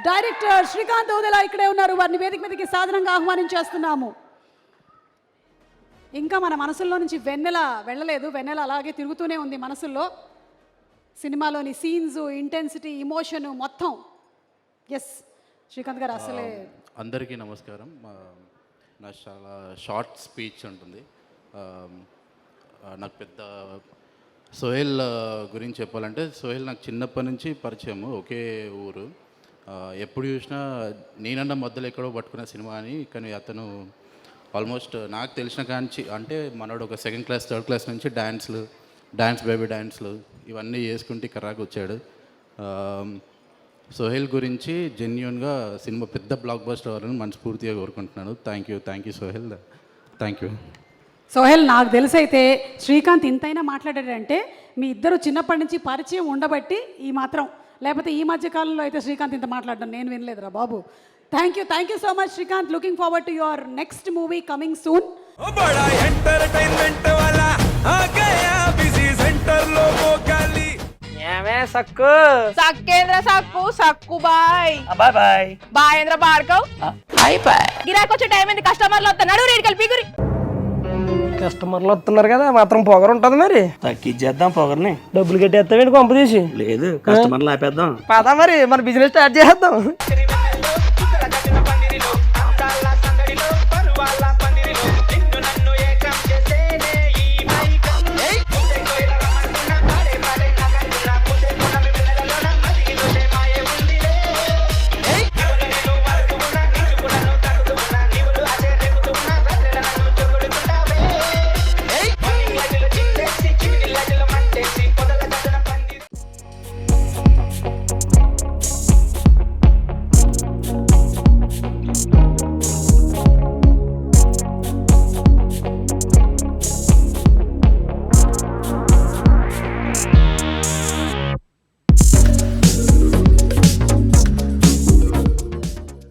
Director Srikanth ఊదెల ఇక్కడే ఉన్నారు. వారిని వేదిక మీదకి సాధారణంగా ఆహ్వానించేస్తున్నాము. ఇంకా మన మనసుల్లో నుంచి వెన్నెల వెళ్ళలేదు. వెన్నెల అలాగే తిరుగుతూనే ఉంది మనసుల్లో. సినిమాలోని సీన్స్, ఇంటెన్సిటీ, ఇమోషన్ మొత్తం. ఎస్ శ్రీకాంత్ గారు అసలే. అందరికీ నమస్కారం. నా చాలా షార్ట్ స్పీచ్ ఉంటుంది. నాకు పెద్ద సోహెల్ గురించి చెప్పాలంటే, సోహెల్ నాకు చిన్నప్పటి నుంచి పరిచయము, ఒకే ఊరు. ఎప్పుడు చూసినా నేనన్న మధ్యలో ఎక్కడో పట్టుకున్న సినిమా అని. కానీ అతను ఆల్మోస్ట్ నాకు తెలిసిన కాంచి అంటే మనోడు ఒక సెకండ్ క్లాస్ థర్డ్ క్లాస్ నుంచి డ్యాన్స్ బేబీ డ్యాన్స్లు ఇవన్నీ చేసుకుంటే కర్రాకు వచ్చాడు. సోహెల్ గురించి జెన్యూన్గా సినిమా పెద్ద బ్లాక్ బస్టర్ అవ్వాలని మనస్ఫూర్తిగా కోరుకుంటున్నాను. Thank you Sohel. Thank you. Sohel, నాకు తెలిసైతే శ్రీకాంత్ ఇంతైనా మాట్లాడాడంటే మీ ఇద్దరు చిన్నప్పటి నుంచి పరిచయం ఉండబట్టి ఈ మాత్రం, లేకపోతే ఈ మధ్య కాలంలో అయితే శ్రీకాంత్ ఇంత మాట్లాడడం నేను వినలేదురా బాబు. Thank you so much Srikanth. Looking forward to your next movie coming soon. సక్కు సక్కేంద్ర సక్కు సక్కు బాయ్ బాయ్ బాయ్ బాయేంద్ర బాడ్కవ్ బాయ్ బాయ్. గిరాకి వచ్చే టైం ఏంది? కస్టమర్లు వస్తున్నాడు, రేడికల్ పిగురి. కస్టమర్లు వస్తున్నారు కదా, మాత్రం పొగరు ఉంటుంది మరి. తగ్గించేద్దాం పొగర్ని. డబ్బులు కట్టేస్తామేంటి కొంప తీసి? లేదు, కస్టమర్లు ఆపేద్దాం. పదా మరి మన బిజినెస్ స్టార్ట్ చేద్దాం.